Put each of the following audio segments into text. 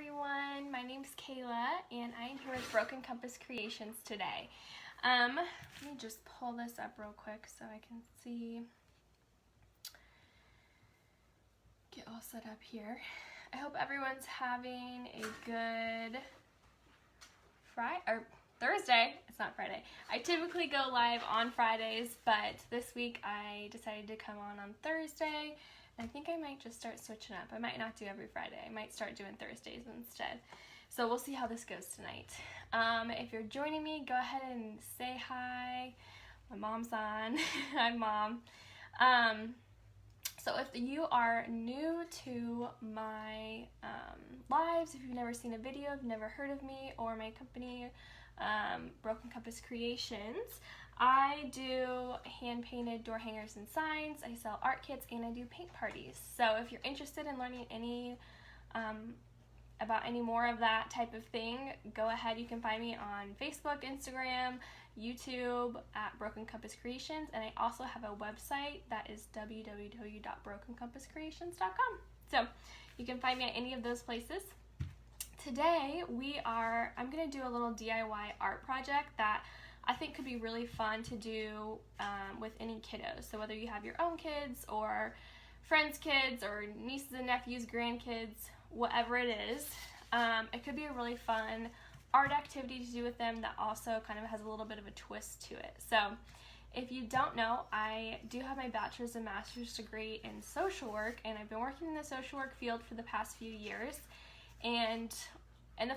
everyone, my name's Kayla and I am here with Broken Compass Creations today. Let me just pull this up real quick so I can see, get all set up here. I hope everyone's having a good Thursday. It's not Friday. I typically go live on Fridays, but this week I decided to come on Thursday. I think I might just start switching up. I might not do every Friday. I might start doing Thursdays instead. So we'll see how this goes tonight. If you're joining me, go ahead and say hi. My mom's on. Hi, Mom. So if you are new to my lives, if you've never seen a video, if you've never heard of me or my company, Broken Compass Creations, I do hand-painted door hangers and signs, I sell art kits, and I do paint parties. So if you're interested in learning about any more of that type of thing, go ahead. You can find me on Facebook, Instagram, YouTube at Broken Compass Creations, and I also have a website that is www.brokencompasscreations.com. So you can find me at any of those places. Today I'm going to do a little DIY art project that I think could be really fun to do with any kiddos. So whether you have your own kids or friends' kids or nieces and nephews, grandkids, whatever it is, it could be a really fun art activity to do with them that also kind of has a little bit of a twist to it. So if you don't know, I do have my bachelor's and master's degree in social work, and I've been working in the social work field for the past few years. And in the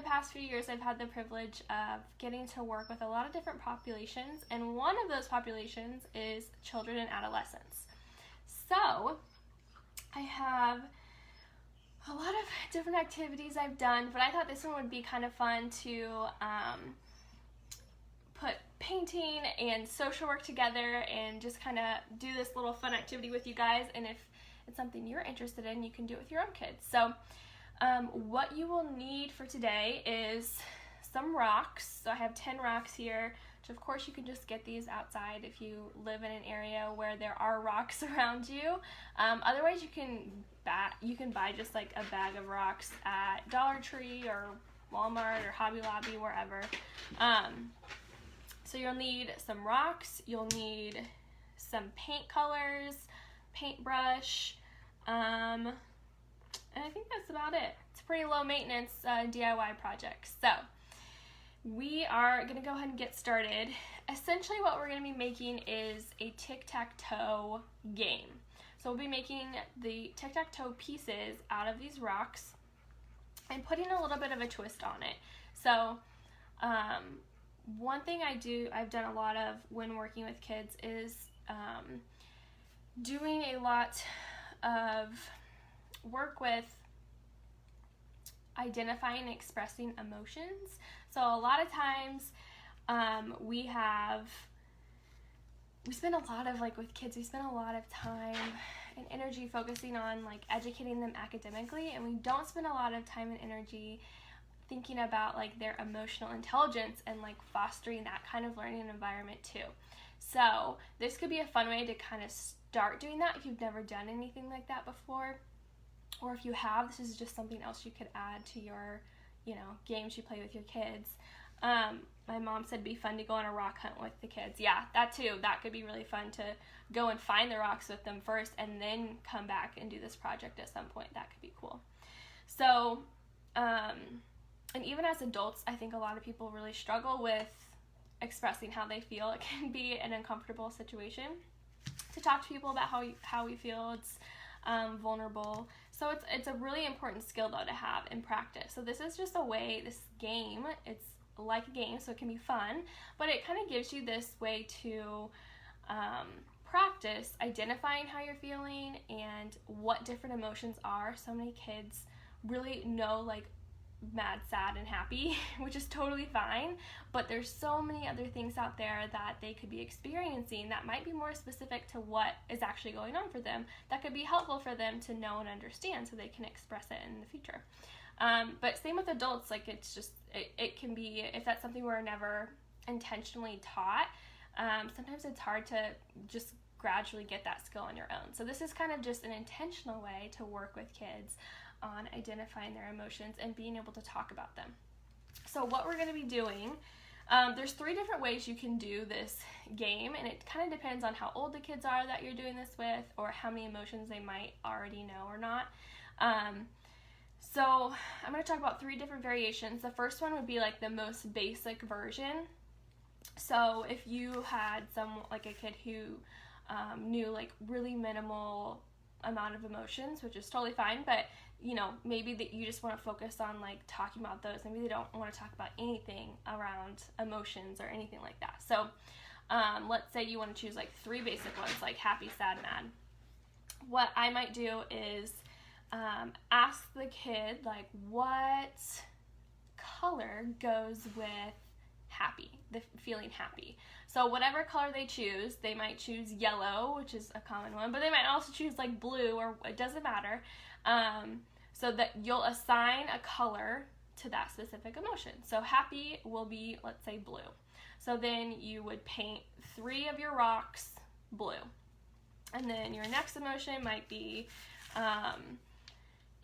past few years, I've had the privilege of getting to work with a lot of different populations, and one of those populations is children and adolescents. So I have a lot of different activities I've done, but I thought this one would be kind of fun to put painting and social work together and just kind of do this little fun activity with you guys. And if it's something you're interested in, you can do it with your own kids. So what you will need for today is some rocks. So I have 10 rocks here, which of course you can just get these outside if you live in an area where there are rocks around you. Otherwise you can buy just like a bag of rocks at Dollar Tree or Walmart or Hobby Lobby, wherever. So you'll need some rocks, you'll need some paint colors, paintbrush, and I think that's about it. It's a pretty low maintenance DIY project. So we are going to go ahead and get started. Essentially what we're going to be making is a tic-tac-toe game. So we'll be making the tic-tac-toe pieces out of these rocks and putting a little bit of a twist on it. So one thing I've done a lot of when working with kids is doing a lot of work with identifying and expressing emotions. So a lot of times we spend a lot of, with kids, we spend a lot of time and energy focusing on educating them academically, and we don't spend a lot of time and energy thinking about their emotional intelligence and fostering that kind of learning environment too. So this could be a fun way to kind of start doing that if you've never done anything like that before. Or if you have, this is just something else you could add to your, games you play with your kids. My mom said it'd be fun to go on a rock hunt with the kids. Yeah, that too. That could be really fun to go and find the rocks with them first and then come back and do this project at some point. That could be cool. So, and even as adults, I think a lot of people really struggle with expressing how they feel. It can be an uncomfortable situation to talk to people about how we feel. It's vulnerable. So it's a really important skill though to have and practice. So this is just a way, this game, it's like a game, so it can be fun, but it kind of gives you this way to practice identifying how you're feeling and what different emotions are. So many kids really know mad, sad, and happy, which is totally fine, but there's so many other things out there that they could be experiencing that might be more specific to what is actually going on for them, that could be helpful for them to know and understand so they can express it in the future. But same with adults, it's just, it can be, if that's something we're never intentionally taught, sometimes it's hard to just gradually get that skill on your own. So this is kind of just an intentional way to work with kids on identifying their emotions and being able to talk about them. So what we're going to be doing, there's 3 different ways you can do this game, and it kind of depends on how old the kids are that you're doing this with, or how many emotions they might already know or not. So I'm going to talk about 3 different variations. The first one would be like the most basic version. So if you had like a kid who knew like really minimal amount of emotions, which is totally fine, but you know, maybe that you just want to focus on like talking about those. Maybe they don't want to talk about anything around emotions or anything like that. So let's say you want to choose like 3 basic ones, like happy, sad, mad. What I might do is ask the kid like what color goes with happy, the feeling happy. So whatever color they choose, they might choose yellow, which is a common one, but they might also choose like blue, or it doesn't matter. So that you'll assign a color to that specific emotion. So happy will be, let's say, blue. So then you would paint 3 of your rocks blue. And then your next emotion might be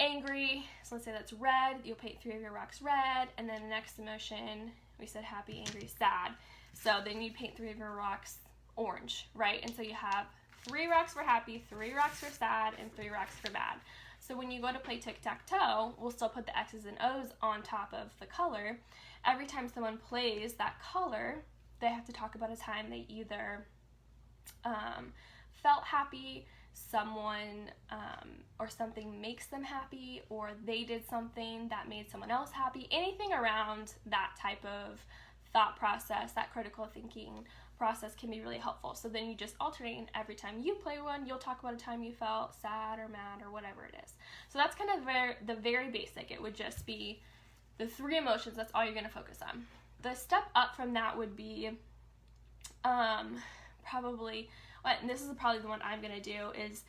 angry. So let's say that's red. You'll paint 3 of your rocks red. And then the next emotion, we said happy, angry, sad. So then you paint 3 of your rocks orange, right? And so you have 3 rocks for happy, 3 rocks for sad, and 3 rocks for bad. So when you go to play tic-tac-toe, we'll still put the X's and O's on top of the color. Every time someone plays that color, they have to talk about a time they either felt happy, someone or something makes them happy, or they did something that made someone else happy. Anything around that type of thought process, that critical thinking process can be really helpful. So then you just alternate, and every time you play one, you'll talk about a time you felt sad or mad or whatever it is. So that's kind of the very basic. It would just be the 3 emotions. That's all you're going to focus on. The step up from that would be probably, and this is probably the one I'm going to do, is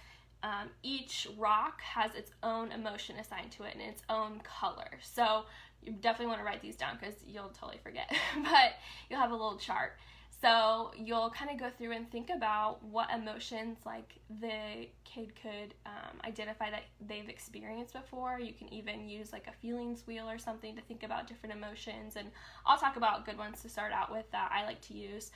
each rock has its own emotion assigned to it and its own color. So you definitely want to write these down because you'll totally forget, but you'll have a little chart. So you'll kind of go through and think about what emotions like the kid could identify that they've experienced before. You can even use like a feelings wheel or something to think about different emotions, and I'll talk about good ones to start out with that I like to use.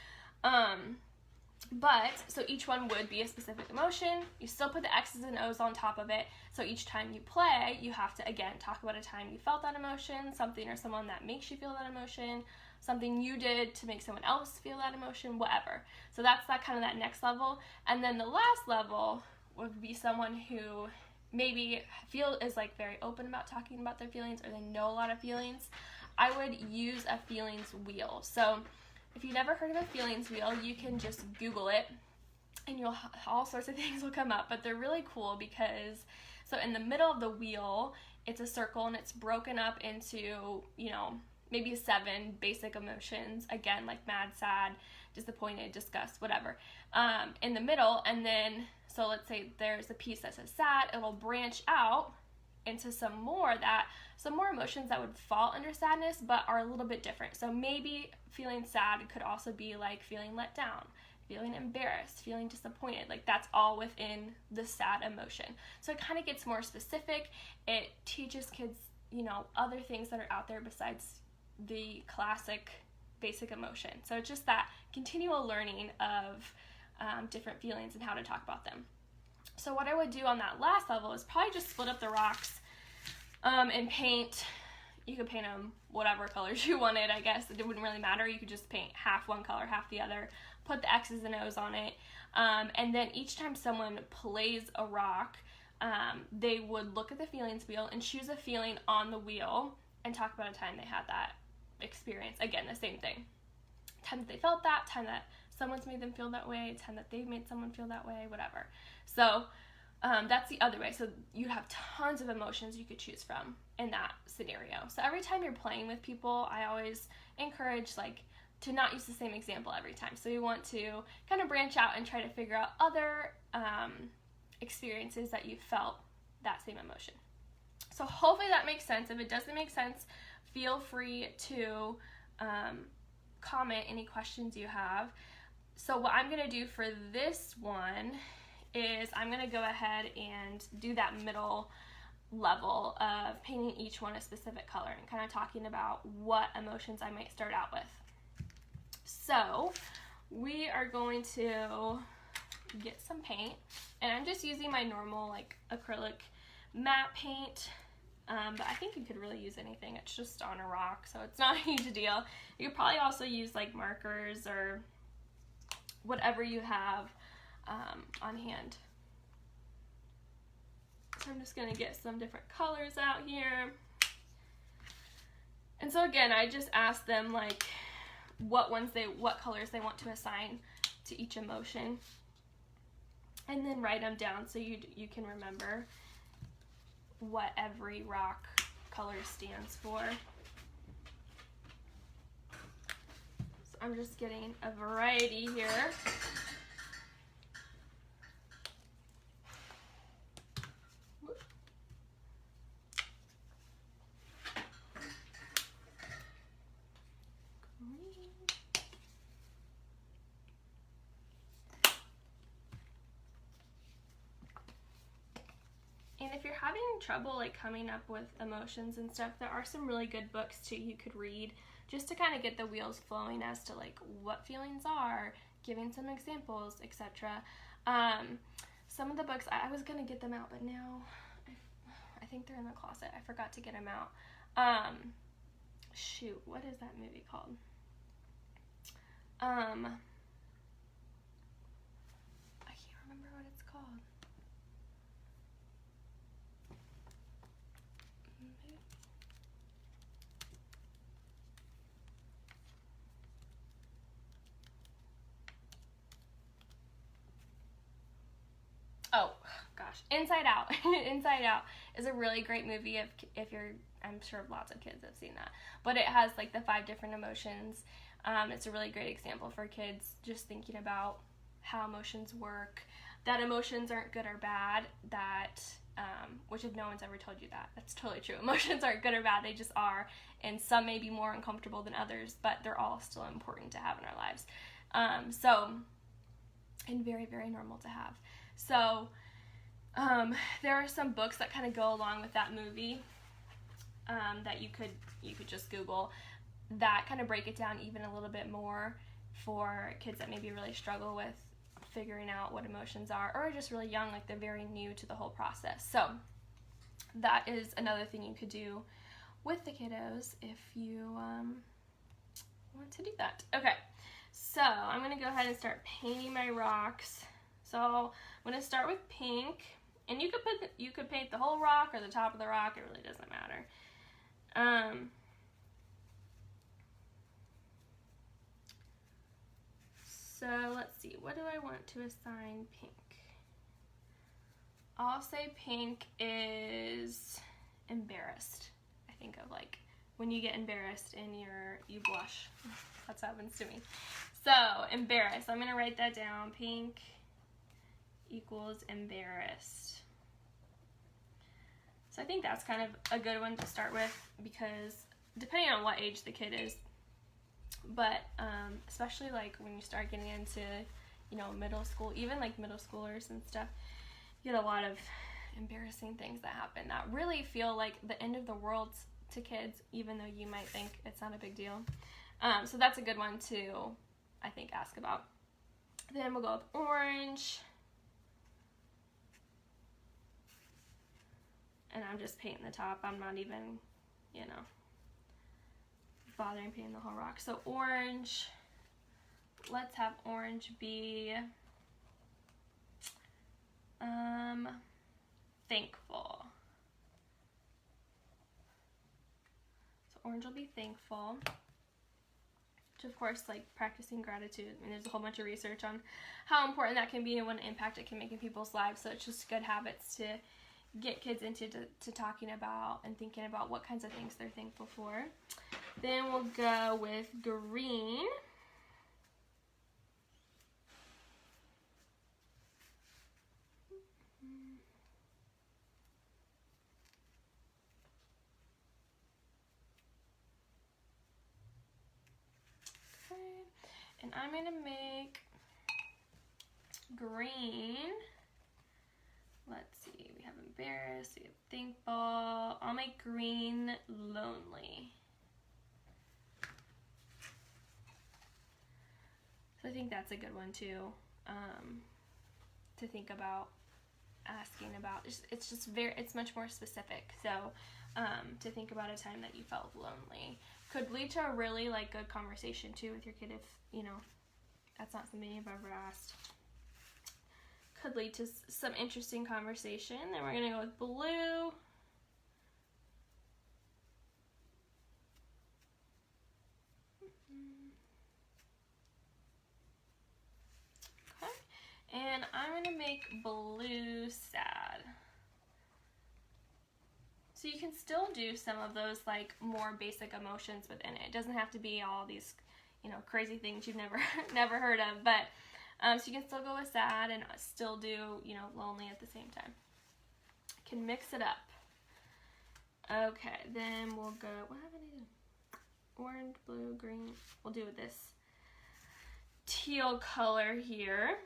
But so each one would be a specific emotion. You still put the X's and O's on top of it. So each time you play, you have to again talk about a time you felt that emotion, something or someone that makes you feel that emotion, something you did to make someone else feel that emotion, whatever. So that's that kind of that next level. And then the last level would be someone who maybe is like very open about talking about their feelings, or they know a lot of feelings. I would use a feelings wheel. So if you've never heard of a feelings wheel, you can just Google it, and all sorts of things will come up. But they're really cool because, so in the middle of the wheel, it's a circle, and it's broken up into, maybe 7 basic emotions, again, like mad, sad, disappointed, disgust, whatever, in the middle. And then, so let's say there's a piece that says sad, it'll branch out into some more emotions that would fall under sadness, but are a little bit different. So maybe feeling sad could also be like feeling let down, feeling embarrassed, feeling disappointed. Like that's all within the sad emotion. So it kind of gets more specific. It teaches kids, other things that are out there besides the classic basic emotion. So it's just that continual learning of different feelings and how to talk about them. So what I would do on that last level is probably just split up the rocks and paint. You could paint them whatever colors you wanted, I guess. It wouldn't really matter. You could just paint half one color, half the other, put the X's and O's on it. And then each time someone plays a rock, they would look at the feelings wheel and choose a feeling on the wheel and talk about a time they had that experience. Again, the same thing. Time that they felt that, time that someone's made them feel that way, time that they've made someone feel that way, whatever. So that's the other way. So you have tons of emotions you could choose from in that scenario. So every time you're playing with people, I always encourage to not use the same example every time. So you want to kind of branch out and try to figure out other experiences that you felt that same emotion. So hopefully that makes sense. If it doesn't make sense, feel free to comment any questions you have. So what I'm going to do for this one is I'm going to go ahead and do that middle level of painting each one a specific color and kind of talking about what emotions I might start out with. So we are going to get some paint, and I'm just using my normal like acrylic matte paint, but I think you could really use anything. It's just on a rock, so it's not a huge deal. You could probably also use like markers or whatever you have on hand. So I'm just gonna get some different colors out here. And so again, I just asked them like what colors they want to assign to each emotion, and then write them down so you can remember what every rock color stands for. So I'm just getting a variety here. And if you're having trouble like coming up with emotions and stuff, there are some really good books too you could read just to kind of get the wheels flowing as to like what feelings are, giving some examples, etc. Some of the books, I was gonna get them out, but now I think they're in the closet. I forgot to get them out. Shoot, what is that movie called? I can't remember what it's called. Oh gosh, Inside Out. Inside Out is a really great movie if you're, I'm sure lots of kids have seen that, but it has like the 5 different emotions. It's a really great example for kids just thinking about how emotions work, that emotions aren't good or bad, that which if no one's ever told you that, that's totally true. Emotions aren't good or bad, they just are, and some may be more uncomfortable than others, but they're all still important to have in our lives. And very, very normal to have. So there are some books that kind of go along with that movie that you could just Google that kind of break it down even a little bit more for kids that maybe really struggle with figuring out what emotions are, or are just really young, like they're very new to the whole process. So that is another thing you could do with the kiddos if you want to do that. Okay, so I'm going to go ahead and start painting my rocks. So I'm going to start with pink, and you could paint the whole rock or the top of the rock, it really doesn't matter. So let's see, what do I want to assign pink? I'll say pink is embarrassed. I think of like when you get embarrassed and you blush. That's what happens to me. So embarrassed, I'm gonna write that down. Pink equals embarrassed. So I think that's kind of a good one to start with, because depending on what age the kid is, but especially like when you start getting into, you know, middle school, even like middle schoolers and stuff, you get a lot of embarrassing things that happen that really feel like the end of the world to kids, even though you might think it's not a big deal. So that's a good one to, I think, ask about. Then we'll go with orange. And I'm just painting the top. I'm not even, you know, bothering painting the whole rock. So orange, let's have orange be thankful. So orange will be thankful, which of course, like practicing gratitude. I mean, there's a whole bunch of research on how important that can be and what impact it can make in people's lives. So it's just good habits to get kids into to talking about and thinking about what kinds of things they're thankful for. Then we'll go with green. Okay, and I'm gonna make green, let's see, we have embarrassed, we have thankful. I'll make green lonely. So I think that's a good one too, to think about asking about. It's much more specific. So to think about a time that you felt lonely could lead to a really like good conversation too with your kid if, you know, that's not something you've ever asked. Could lead to some interesting conversation. Then we're going to go with blue. Okay. And I'm going to make blue sad. So you can still do some of those like more basic emotions within it. It doesn't have to be all these, you know, crazy things you've never heard of, but so you can still go with sad and still do, you know, lonely at the same time. Can mix it up. Okay, then we'll go, what haven't I done? Orange, blue, green. We'll do with this teal color here.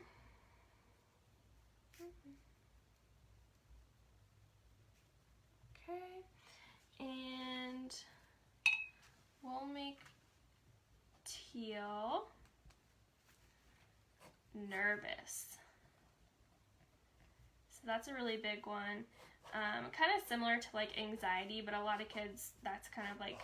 Okay, and we'll make teal nervous. So that's a really big one. Kind of similar to like anxiety, but a lot of kids, that's kind of like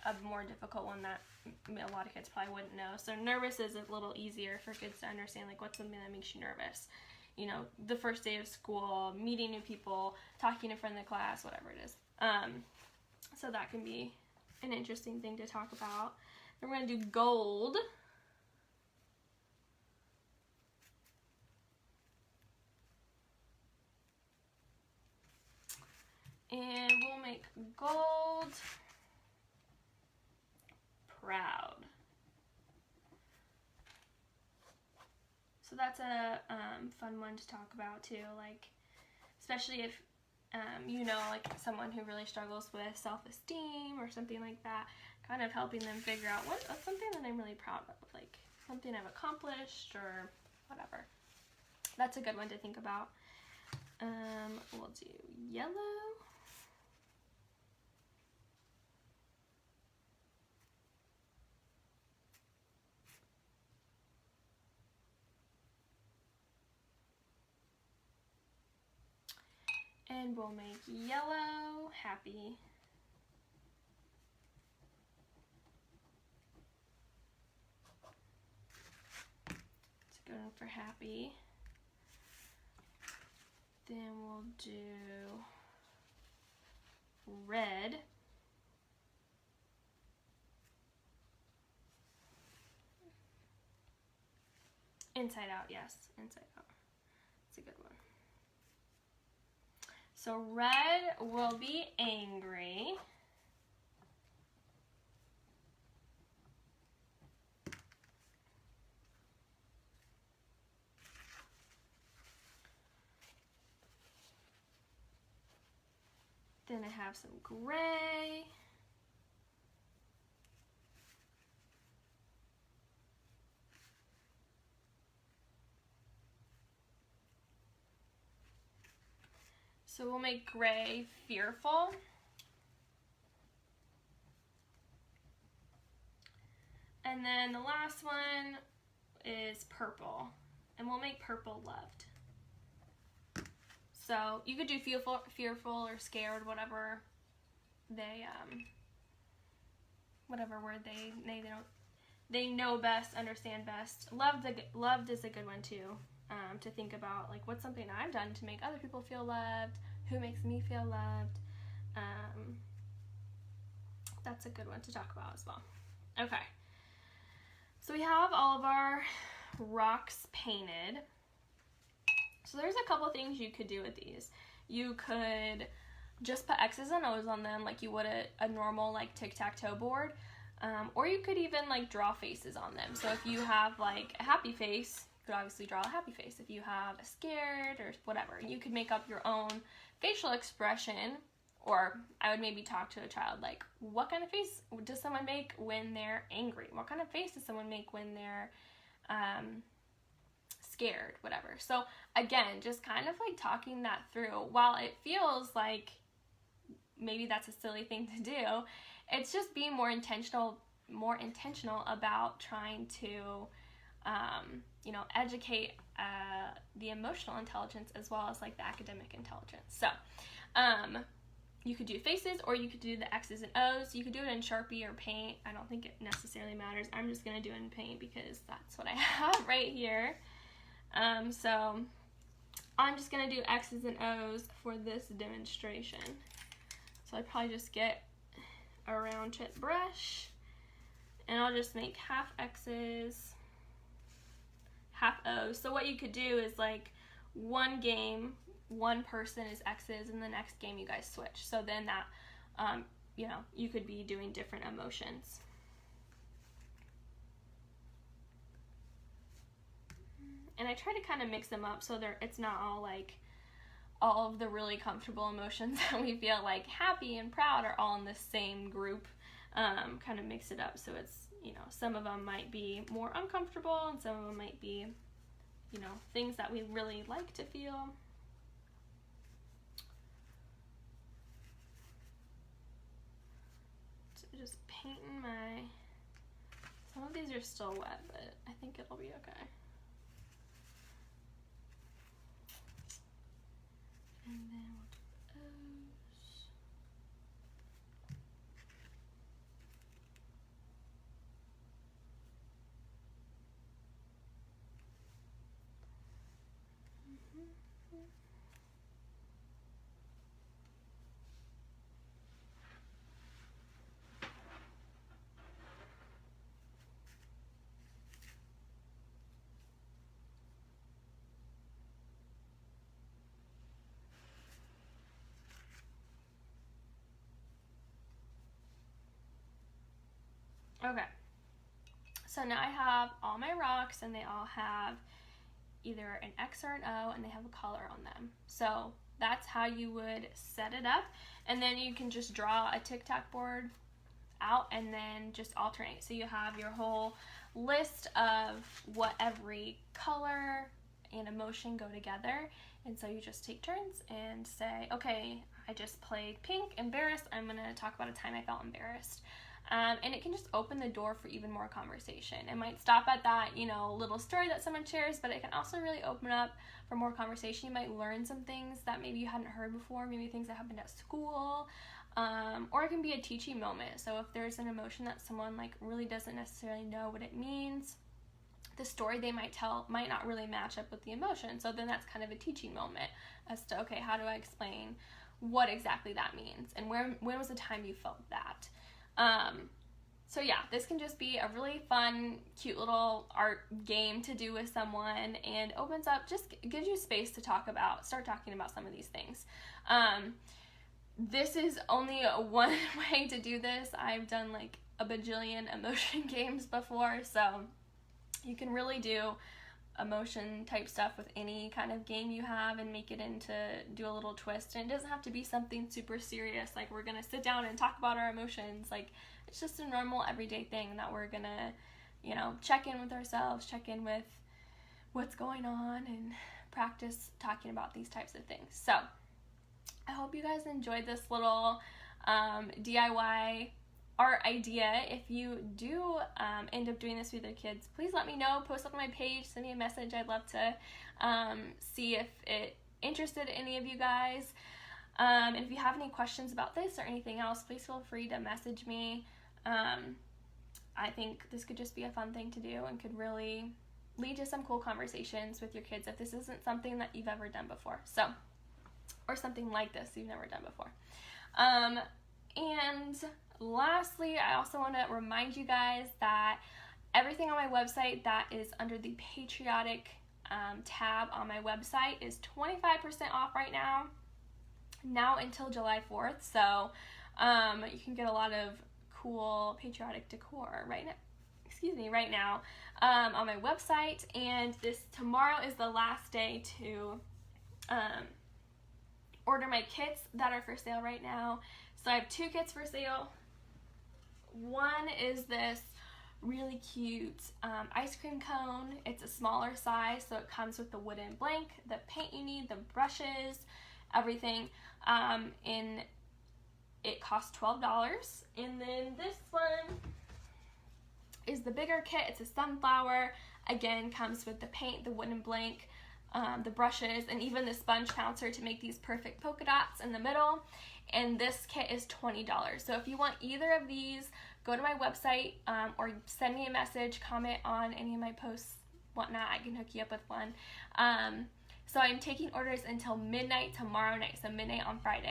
a more difficult one that a lot of kids probably wouldn't know. So nervous is a little easier for kids to understand, like what's something that makes you nervous. You know, the first day of school, meeting new people, talking in front of the class, whatever it is. So that can be an interesting thing to talk about. Then we're going to do gold. And we'll make gold proud. So that's a fun one to talk about too, like especially if you know, like someone who really struggles with self-esteem or something like that, kind of helping them figure out what's something that I'm really proud of, like something I've accomplished or whatever. That's a good one to think about. We'll do yellow. And we'll make yellow happy. It's a good one for happy. Then we'll do red. Inside out, yes, inside out. It's a good one. So red will be angry. Then I have some gray. So we'll make gray fearful. And then the last one is purple. And we'll make purple loved. So you could do fearful or scared, whatever whatever word they know best, understand best. Loved is a good one too. To think about, like, what's something I've done to make other people feel loved, who makes me feel loved. That's a good one to talk about as well. Okay, so we have all of our rocks painted. So there's a couple things you could do with these. You could just put X's and O's on them like you would a normal like tic-tac-toe board, or you could even like draw faces on them. So if you have like a happy face, you could obviously draw a happy face. If you have a scared or whatever, you could make up your own facial expression. Or I would maybe talk to a child like, what kind of face does someone make when they're angry? What kind of face does someone make when they're scared, whatever. So again, just kind of like talking that through. While it feels like maybe that's a silly thing to do, it's just being more intentional about trying to educate the emotional intelligence as well as like the academic intelligence. So you could do faces, or you could do the X's and O's. You could do it in Sharpie or paint. I don't think it necessarily matters. I'm just going to do it in paint because that's what I have right here. So I'm just going to do X's and O's for this demonstration. So I probably just get a round tip brush, and I'll just make half X's, half O's. So what you could do is like one game, one person is X's, and the next game you guys switch. So then that, you could be doing different emotions. And I try to kind of mix them up so it's not all like all of the really comfortable emotions that we feel like happy and proud are all in the same group. Kind of mix it up so it's, some of them might be more uncomfortable and some of them might be, things that we really like to feel. So just painting some of these are still wet, but I think it'll be okay. And then we'll do O's. Okay, so now I have all my rocks and they all have either an X or an O and they have a color on them. So that's how you would set it up, and then you can just draw a tic-tac board out and then just alternate. So you have your whole list of what every color and emotion go together, and so you just take turns and say, okay, I just played pink, embarrassed, I'm going to talk about a time I felt embarrassed. And it can just open the door for even more conversation. It might stop at that, little story that someone shares, but it can also really open up for more conversation. You might learn some things that maybe you hadn't heard before, maybe things that happened at school, or it can be a teaching moment. So if there's an emotion that someone like really doesn't necessarily know what it means, the story they might tell might not really match up with the emotion. So then that's kind of a teaching moment as to, okay, how do I explain what exactly that means? And when was the time you felt that? So yeah, this can just be a really fun, cute little art game to do with someone, and opens up, just gives you space to start talking about some of these things. This is only one way to do this. I've done like a bajillion emotion games before, so you can really do emotion type stuff with any kind of game you have and make it do a little twist. And it doesn't have to be something super serious, like we're gonna sit down and talk about our emotions. Like, it's just a normal everyday thing that we're gonna check in with ourselves, check in with what's going on, and practice talking about these types of things. So I hope you guys enjoyed this little DIY art idea. If you do end up doing this with your kids, please let me know. Post up on my page, send me a message. I'd love to see if it interested any of you guys. And if you have any questions about this or anything else, please feel free to message me. I think this could just be a fun thing to do and could really lead to some cool conversations with your kids if this isn't something that you've ever done before. So, or something like this you've never done before. And lastly, I also want to remind you guys that everything on my website that is under the patriotic tab on my website is 25% off right now until July 4th. So you can get a lot of cool patriotic decor right now on my website. And tomorrow is the last day to order my kits that are for sale right now. So I have 2 kits for sale. One is this really cute ice cream cone. It's a smaller size, so it comes with the wooden blank, the paint you need, the brushes, everything. And it costs $12. And then this one is the bigger kit. It's a sunflower. Again, comes with the paint, the wooden blank, the brushes, and even the sponge pouncer to make these perfect polka dots in the middle. And this kit is $20. So if you want either of these, go to my website or send me a message, comment on any of my posts, whatnot. I can hook you up with one. So I'm taking orders until midnight tomorrow night, so midnight on Friday.